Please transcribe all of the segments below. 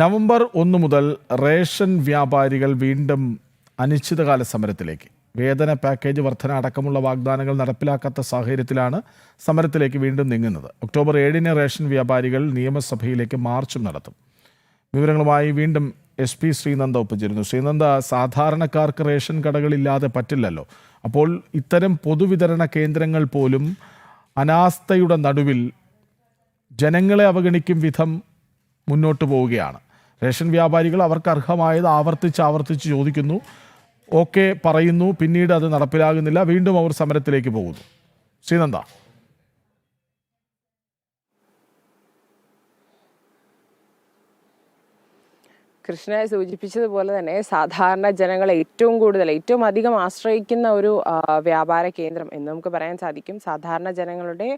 November 1 മുതൽ ration വ്യാപാരികൾ വീണ്ടും അനിശ്ചിതകാല സമരത്തിലേക്ക്. വേതന പാക്കേജ് വർധന അടക്കമുള്ള വാഗ്ദാനങ്ങൾ നടപ്പിലാക്കാത്ത സാഹചര്യത്തിലാണ് സമരത്തിലേക്ക് വീണ്ടും നീങ്ങുന്നത്. ഒക്ടോബർ 7-ന് റേഷൻ വ്യാപാരികൾ നിയമസഭയിലേക്ക് മാർച്ചും നടത്തും. വിവരങ്ങളുമായി വീണ്ടും SP ശ്രീനന്ദ ഒപ്പുചേരുന്നു. ശ്രീനന്ദ, സാധാരണക്കാർക്ക് റേഷൻ കടകളില്ലാതെ പറ്റില്ലല്ലോ. അപ്പോൾ ഇത്തരം പൊതുവിതരണ കേന്ദ്രങ്ങൾ പോലും അനാസ്ഥയുടെ നടുവിൽ ജനങ്ങളെ അവഗണിക്കും വിധം മുന്നോട്ട് പോവുകയാണ്. റേഷൻ വ്യാപാരികൾ അവർക്ക് അർഹമായത് ആവർത്തിച്ച് ചോദിക്കുന്നു, ഓക്കെ പറയുന്നു, പിന്നീട് അത് നടപ്പിലാകുന്നില്ല, വീണ്ടും അവർ സമരത്തിലേക്ക് പോകുന്നു. ശ്രീനന്ദ, കൃഷ്ണ സൂചിപ്പിച്ചതുപോലെ തന്നെ സാധാരണ ജനങ്ങളെ ഏറ്റവും അധികം ആശ്രയിക്കുന്ന ഒരു വ്യാപാര കേന്ദ്രം എന്ന് നമുക്ക് പറയാൻ സാധിക്കും. സാധാരണ ജനങ്ങളുടെ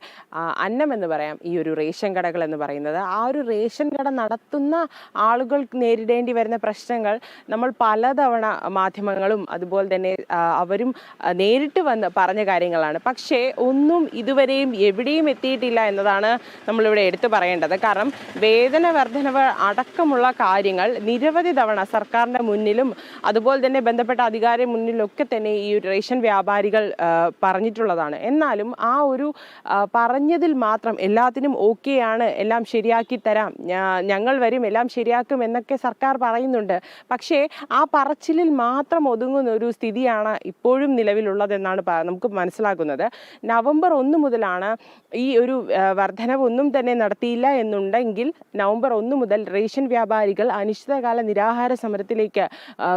അന്നം എന്ന് പറയാം ഈ ഒരു റേഷൻ കടകൾ എന്ന് പറയുന്നത്. ആ ഒരു റേഷൻ കട നടത്തുന്ന ആളുകൾ നേരിടേണ്ടി വരുന്ന പ്രശ്നങ്ങൾ നമ്മൾ പലതവണ മാധ്യമങ്ങളും അതുപോലെ തന്നെ അവരും നേരിട്ട് വന്ന് പറഞ്ഞ കാര്യങ്ങളാണ്. പക്ഷേ ഒന്നും ഇതുവരെയും എവിടെയും എത്തിയിട്ടില്ല എന്നതാണ് നമ്മളിവിടെ എടുത്തു പറയേണ്ടത്. കാരണം വേതന വർധനവ് അടക്കമുള്ള കാര്യങ്ങൾ നിരവധി തവണ സർക്കാരിന്റെ മുന്നിലും അതുപോലെ തന്നെ ബന്ധപ്പെട്ട അധികാരി മുന്നിലൊക്കെ തന്നെ ഈ റേഷൻ വ്യാപാരികൾ പറഞ്ഞിട്ടുള്ളതാണ്. എന്നാലും ആ ഒരു പറഞ്ഞതിൽ മാത്രം എല്ലാത്തിനും ഓക്കെയാണ്, എല്ലാം ശരിയാക്കി തരാം, ഞങ്ങൾ വരും, എല്ലാം ശരിയാക്കും എന്നൊക്കെ സർക്കാർ പറയുന്നുണ്ട്. പക്ഷേ ആ പറച്ചിലിൽ മാത്രം ഒതുങ്ങുന്ന ഒരു സ്ഥിതിയാണ് ഇപ്പോഴും നിലവിലുള്ളതെന്നാണ് നമുക്ക് മനസ്സിലാക്കുന്നത്. നവംബർ 1 മുതലാണ് ഈ ഒരു വർധനവ് ഒന്നും തന്നെ നടത്തിയില്ല എന്നുണ്ടെങ്കിൽ നവംബർ 1 മുതൽ റേഷൻ വ്യാപാരികൾ അനിശ്ചിതകാല നിരാഹാര സമരത്തിലേക്ക്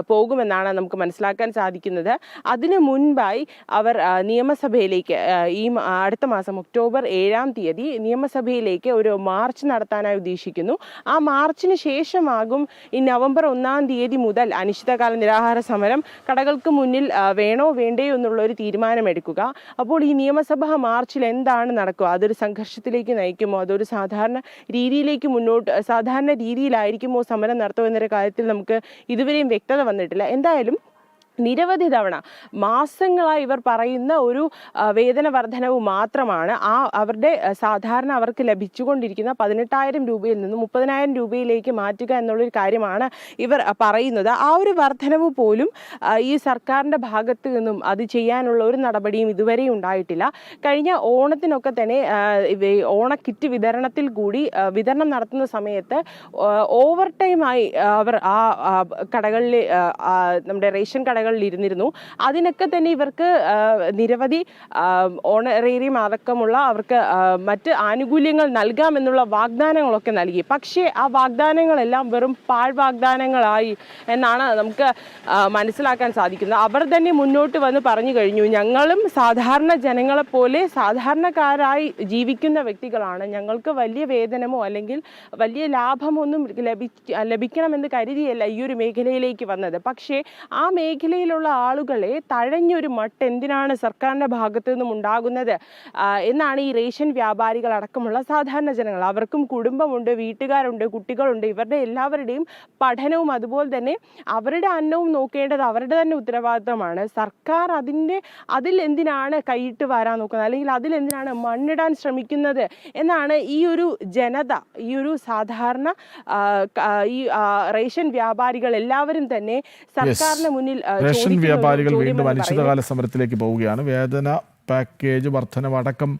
പോകുമെന്നാണ് നമുക്ക് മനസ്സിലാക്കാൻ സാധിക്കുന്നത്. അതിനു മുൻപായി അവർ നിയമസഭയിലേക്ക് ഈ അടുത്ത മാസം ഒക്ടോബർ 7-ാം തീയതി നിയമസഭയിലേക്ക് ഒരു മാർച്ച് നടത്താനായി ഉദ്ദേശിക്കുന്നു. ആ മാർച്ചിന് ശേഷമാകും ഈ നവംബർ 1-ാം തീയതി മുതൽ അനിശ്ചിതകാല നിരാഹാര സമരം കടകൾക്ക് മുന്നിൽ വേണോ വേണ്ടയോ എന്നുള്ള ഒരു തീരുമാനമെടുക്കുക. അപ്പോൾ ഈ നിയമസഭാ മാർച്ചിൽ എന്താണ് നടക്കുക? അതൊരു സംഘർഷത്തിലേക്ക് നയിക്കുമോ? അതൊരു സാധാരണ രീതിയിലായിരിക്കുമോ സമരം നടത്തുമോ എന്നൊരു കാര്യത്തിൽ നമുക്ക് ഇതുവരെയും വ്യക്തത വന്നിട്ടില്ല. എന്തായാലും നിരവധി തവണ മാസങ്ങളായി ഇവർ പറയുന്ന ഒരു വേതന വർധനവ് മാത്രമാണ് അവരുടെ സാധാരണ അവർക്ക് ലഭിച്ചുകൊണ്ടിരിക്കുന്ന 18,000 രൂപയിൽ നിന്ന് 30,000 രൂപയിലേക്ക് മാറ്റുക എന്നുള്ളൊരു കാര്യമാണ് ഇവർ പറയുന്നത്. ആ ഒരു വർധനവ് പോലും ഈ സർക്കാരിൻ്റെ ഭാഗത്ത് നിന്നും അത് ചെയ്യാനുള്ള ഒരു നടപടിയും ഇതുവരെ ഉണ്ടായിട്ടില്ല. കഴിഞ്ഞ ഓണത്തിനൊക്കെ തന്നെ ഓണക്കിറ്റ് വിതരണത്തിൽ കൂടി വിതരണം നടത്തുന്ന സമയത്ത് ഓവർ ടൈമായി അവർ ആ കടകളിൽ നമ്മുടെ റേഷൻ കടകളിൽ ഇരുന്നിരുന്നു. അതിനൊക്കെ തന്നെ ഇവർക്ക് നിരവധി ഓണറേറിയം അടക്കമുള്ള അവർക്ക് മറ്റ് ആനുകൂല്യങ്ങൾ നൽകാമെന്നുള്ള വാഗ്ദാനങ്ങളൊക്കെ നൽകി. പക്ഷേ ആ വാഗ്ദാനങ്ങളെല്ലാം വെറും പാഴ് വാഗ്ദാനങ്ങളായി എന്നാണ് നമുക്ക് മനസ്സിലാക്കാൻ സാധിക്കുന്നത്. അവർ തന്നെ മുന്നോട്ട് വന്ന് പറഞ്ഞു കഴിഞ്ഞു, ഞങ്ങളും സാധാരണ ജനങ്ങളെപ്പോലെ സാധാരണക്കാരായി ജീവിക്കുന്ന വ്യക്തികളാണ്, ഞങ്ങൾക്ക് വലിയ വേതനമോ അല്ലെങ്കിൽ വലിയ ലാഭമൊന്നും ലഭിക്കണമെന്ന് കരുതിയല്ല ഈ ഒരു മേഖലയിലേക്ക് വന്നത്. പക്ഷേ ആ മേഖലയിലുള്ള ആളുകളെ തഴഞ്ഞൊരു മട്ട് എന്തിനാണ് സർക്കാരിൻ്റെ ഭാഗത്തു നിന്നും ഉണ്ടാകുന്നത് എന്നാണ് ഈ റേഷൻ വ്യാപാരികൾ അടക്കമുള്ള സാധാരണ ജനങ്ങൾ. അവർക്കും കുടുംബമുണ്ട്, വീട്ടുകാരുണ്ട്, കുട്ടികളുണ്ട്. ഇവരുടെ എല്ലാവരുടെയും പഠനവും അതുപോലെ തന്നെ അവരുടെ അന്നവും നോക്കേണ്ടത് അവരുടെ തന്നെ ഉത്തരവാദിത്തമാണ്. സർക്കാർ അതിൽ എന്തിനാണ് കൈയിട്ട് വരാൻ നോക്കുന്നത്, അല്ലെങ്കിൽ അതിലെന്തിനാണ് മണ്ണിടാൻ ശ്രമിക്കുന്നത് എന്നാണ് ഈ ഒരു ജനത, ഈ ഒരു സാധാരണ ഈ റേഷൻ വ്യാപാരികൾ എല്ലാവരും തന്നെ സർക്കാരിന് മുന്നിൽ റേഷൻ വ്യാപാരികൾ വീണ്ടും അനിശ്ചിതകാല സമരത്തിലേക്ക് പോവുകയാണ്. വേതന പാക്കേജ് വർധനവടക്കം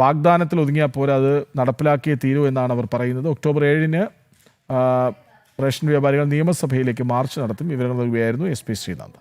വാഗ്ദാനത്തിൽ ഒതുങ്ങിയാൽ പോരാ, അത് നടപ്പിലാക്കിയേ തീരൂ എന്നാണ് അവർ പറയുന്നത്. ഒക്ടോബർ 7-ന് റേഷൻ വ്യാപാരികൾ നിയമസഭയിലേക്ക് മാർച്ച് നടത്തും. വിവരങ്ങൾ നൽകുകയായിരുന്നു SP ശ്രീനന്ദ.